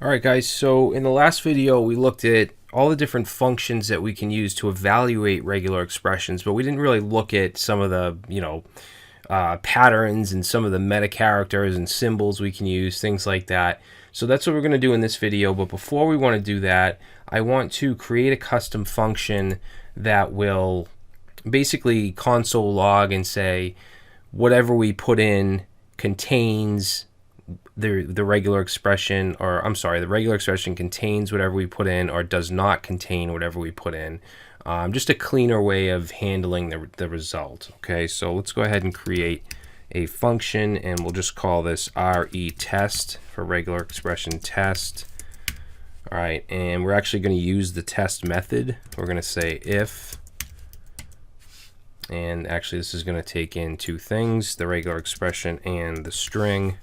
Alright guys, so in the last video we looked at all the different functions that we can use to evaluate regular expressions, but we didn't really look at some of the, patterns and some of the meta-characters and symbols we can use, things like that. So that's what we're going to do in this video, but before we want to do that, I want to create a custom function that will basically console log and say whatever we put in contains the regular expression, or I'm sorry, the regular expression contains whatever we put in or does not contain whatever we put in. Just a cleaner way of handling the result. Okay, so let's go ahead and create a function, and we'll just call this retest for regular expression test. All right, and we're actually going to use the test method. We're going to say if, and actually this is going to take in two things, the regular expression and the string.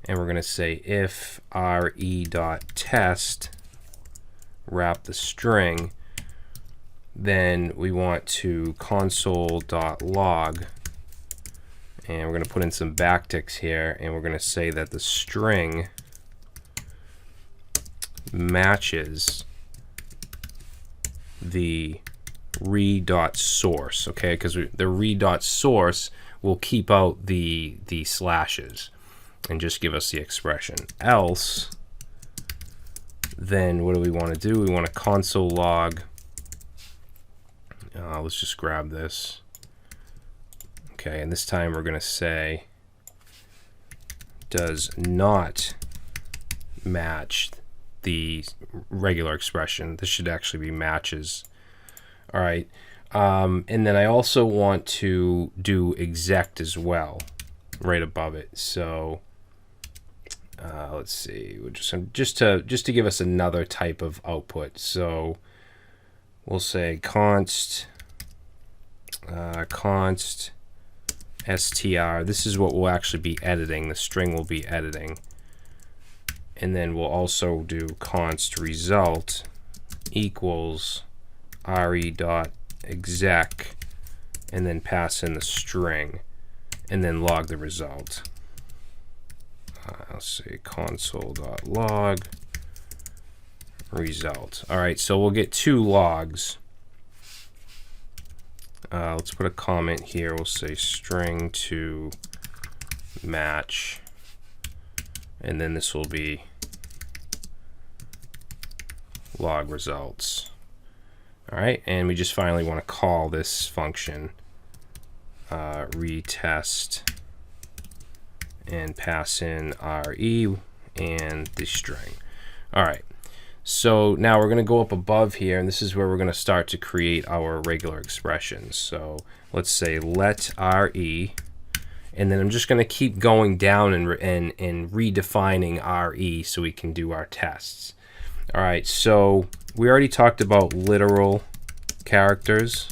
And we're going to say if re.test wrap the string, then we want to console.log, and we're going to put in some backticks here, and we're going to say that the string matches the re.source, okay? Because the re.source will keep out the slashes and just give us the expression. Else, then what do we want to do? We want to console log. Let's just grab this. Okay, and this time we're going to say does not match the regular expression. This should actually be matches. All right, and then I also want to do exec as well, right above it. So let's see, we'll just to give us another type of output. So we'll say const str. This is what we'll actually be editing. The string will be editing, and then we'll also do const result equals re.exec, and then pass in the string, and then log the result. I'll say console.log result. All right, so we'll get two logs. Let's put a comment here. We'll say string to match, and then this will be log results. All right, and we just finally want to call this function retest and pass in re and the string. All right, so now we're going to go up above here, and this is where we're going to start to create our regular expressions. So let's say let re, and then I'm just going to keep going down and redefining re so we can do our tests. All right, so we already talked about literal characters.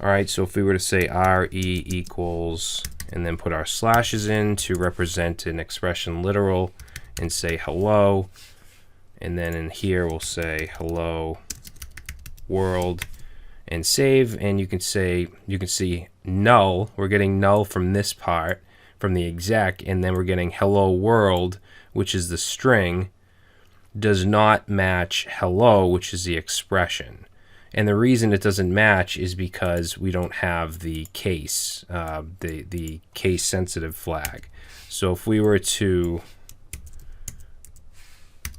All right, so if we were to say re equals, and then put our slashes in to represent an expression literal, and say hello, and then in here we'll say hello world and save, and you can see null. We're getting null from this part, from the exec, and then we're getting hello world, which is the string, does not match hello, which is the expression. And the reason it doesn't match is because we don't have the case, the case sensitive flag. So if we were to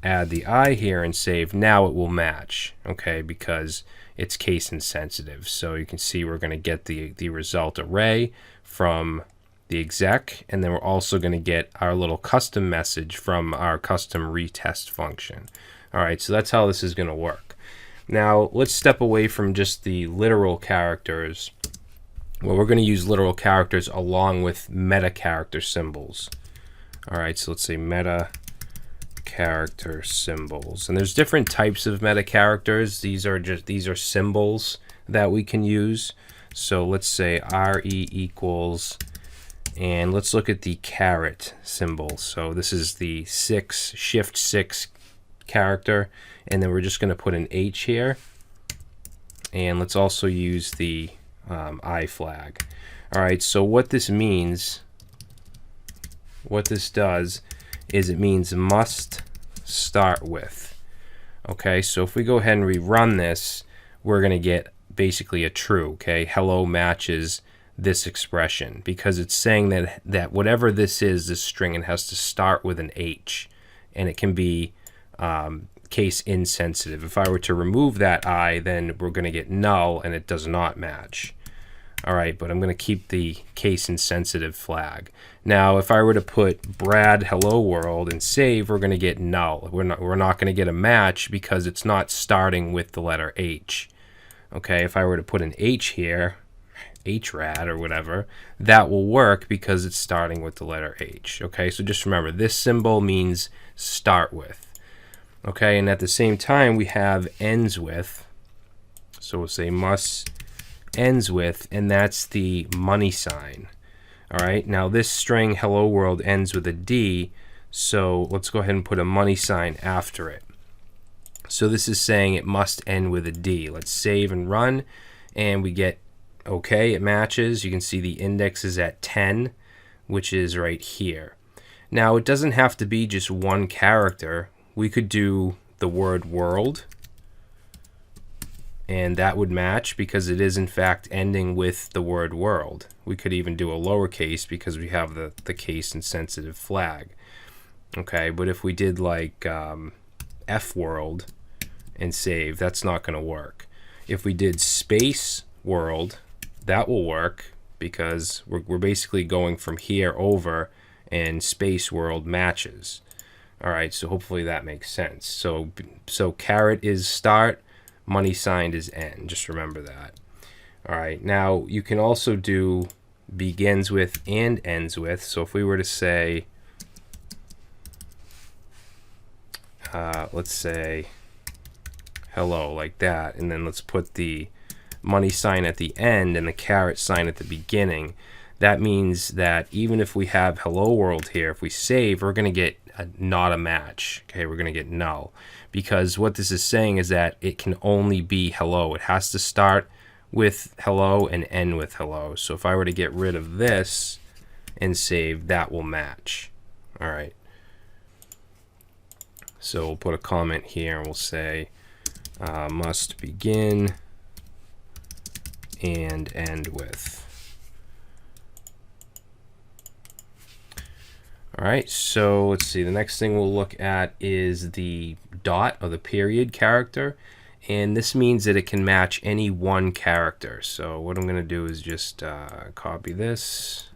add the I here and save, now it will match, okay, because it's case insensitive. So you can see we're going to get the result array from the exec, and then we're also going to get our little custom message from our custom retest function. All right, so that's how this is going to work. Now let's step away from just the literal characters. Well, we're going to use literal characters along with meta-character symbols. All right, so let's say meta-character symbols, and there's different types of meta-characters. These are symbols that we can use. So let's say re equals, and let's look at the caret symbol. So this is the shift 6 character, and then we're just going to put an H here, and let's also use the I flag. All right, so what this means, what this does is it means must start with. Okay, so if we go ahead and rerun this, we're going to get basically a true. Okay, hello matches this expression because it's saying that whatever this is, this string, it has to start with an H, and it can be case insensitive. If I were to remove that I, then we're going to get null, and it does not match. All right, but I'm going to keep the case insensitive flag. Now, if I were to put Brad hello world and save, we're going to get null. We're not going to get a match because it's not starting with the letter H. Okay, if I were to put an H here, HRAD or whatever, that will work because it's starting with the letter H. Okay, so just remember, this symbol means start with. Okay, and at the same time, we have ends with. So we'll say must ends with, and that's the money sign. All right, now this string hello world ends with a D, so let's go ahead and put a money sign after it. So this is saying it must end with a D. Let's save and run, and we get okay, it matches. You can see the index is at 10, which is right here. Now, it doesn't have to be just one character. We could do the word world, and that would match because it is in fact ending with the word world. We could even do a lowercase because we have the case insensitive flag. Okay, but if we did like F world and save, that's not going to work. If we did space world, that will work because we're basically going from here over, and space world matches. All right, so hopefully that makes sense. So caret is start, money sign is end. Just remember that. All right, now you can also do begins with and ends with. So if we were to say, let's say hello like that, and then let's put the money sign at the end and the caret sign at the beginning. That means that even if we have hello world here, if we save, we're going to get not a match. Okay, we're going to get null, because what this is saying is that it can only be hello. It has to start with hello and end with hello. So if I were to get rid of this and save, that will match. All right. So we'll put a comment here and we'll say must begin and end with. All right, so let's see. The next thing we'll look at is the dot or the period character, and this means that it can match any one character. So what I'm going to do is just copy this,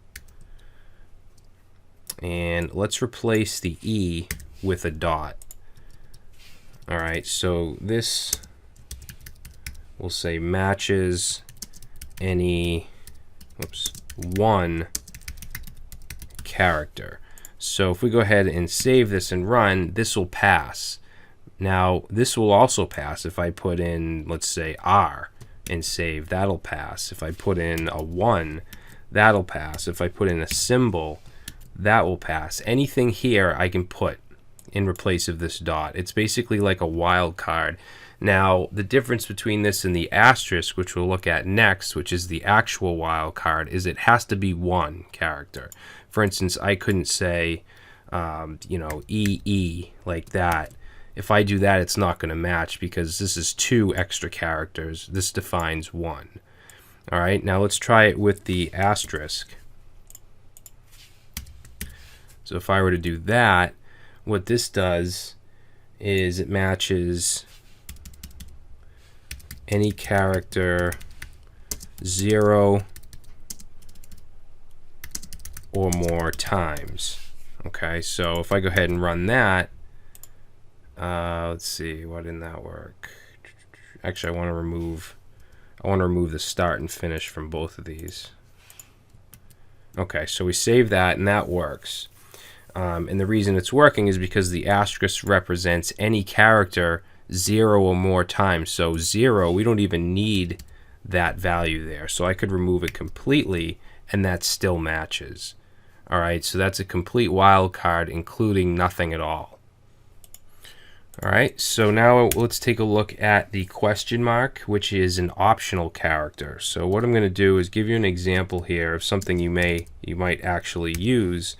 and let's replace the E with a dot. All right, so this we'll say matches any one character. So if we go ahead and save this and run, this will pass. Now this will also pass if I put in, let's say, R and save, that'll pass. If I put in a 1, that'll pass. If I put in a symbol, that will pass. Anything here I can put in replace of this dot. It's basically like a wild card. Now, the difference between this and the asterisk, which we'll look at next, which is the actual wild card, is it has to be one character. For instance, I couldn't say, EE like that. If I do that, it's not going to match because this is 2 extra characters. This defines 1. All right, now let's try it with the asterisk. So if I were to do that, what this does is it matches any character 0 or more times. Okay, so if I go ahead and run that, let's see, why didn't that work? Actually, I want to remove the start and finish from both of these. Okay, so we save that and that works. And the reason it's working is because the asterisk represents any character 0 or more times. So 0, we don't even need that value there. So I could remove it completely and that still matches. All right, so that's a complete wildcard, including nothing at all. All right, so now let's take a look at the question mark, which is an optional character. So what I'm going to do is give you an example here of something you might actually use.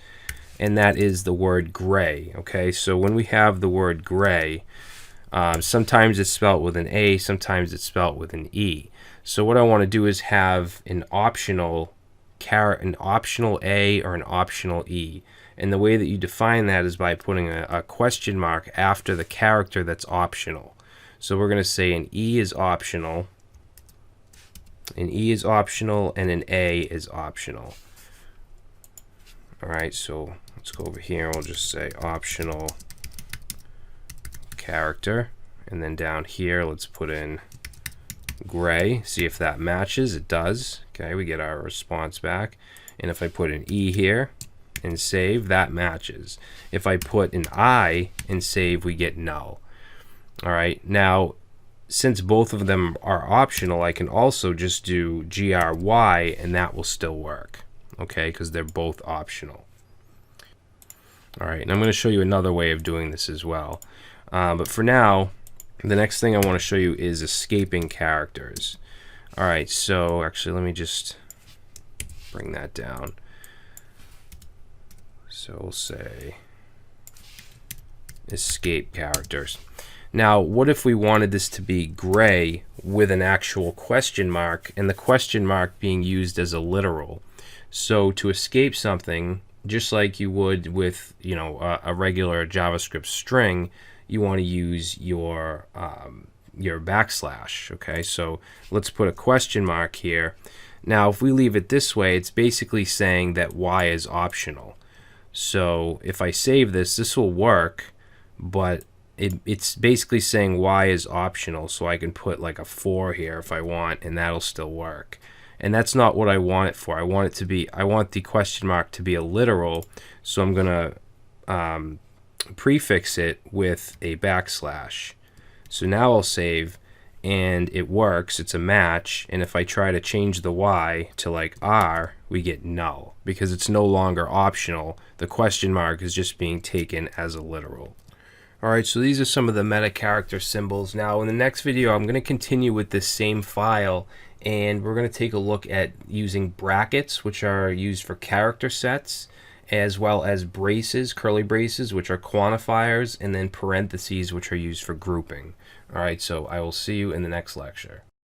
and that is the word gray. Okay, so when we have the word gray, sometimes it's spelled with an A, sometimes it's spelled with an E. So what I want to do is have an optional A or an optional E. And the way that you define that is by putting a question mark after the character that's optional. So we're going to say an E is optional, and an A is optional. All right, so let's go over here and we'll just say optional character, and then down here let's put in gray, see if that matches. It does. Okay, we get our response back. And if I put an E here and save, that matches. If I put an I and save, we get null. All right, now since both of them are optional, I can also just do GRY and that will still work, okay, because they're both optional. All right, and I'm going to show you another way of doing this as well. But for now, the next thing I want to show you is escaping characters. All right, so actually let me just bring that down. So we'll say escape characters. Now, what if we wanted this to be gray with an actual question mark, and the question mark being used as a literal? So to escape something, just like you would with, you know, a regular JavaScript string, you want to use your backslash. Okay, so let's put a question mark here. Now, if we leave it this way, it's basically saying that Y is optional. So if I save this, this will work, but it's basically saying Y is optional, so I can put like a 4 here if I want, and that'll still work. And that's not what I want it for. I want the question mark to be a literal, so I'm gonna prefix it with a backslash. So now I'll save, and it works. It's a match. And if I try to change the Y to like R, we get null because it's no longer optional. The question mark is just being taken as a literal. All right, so these are some of the meta character symbols. Now in the next video, I'm going to continue with this same file, and we're going to take a look at using brackets, which are used for character sets, as well as braces, curly braces, which are quantifiers, and then parentheses, which are used for grouping. All right, so I will see you in the next lecture.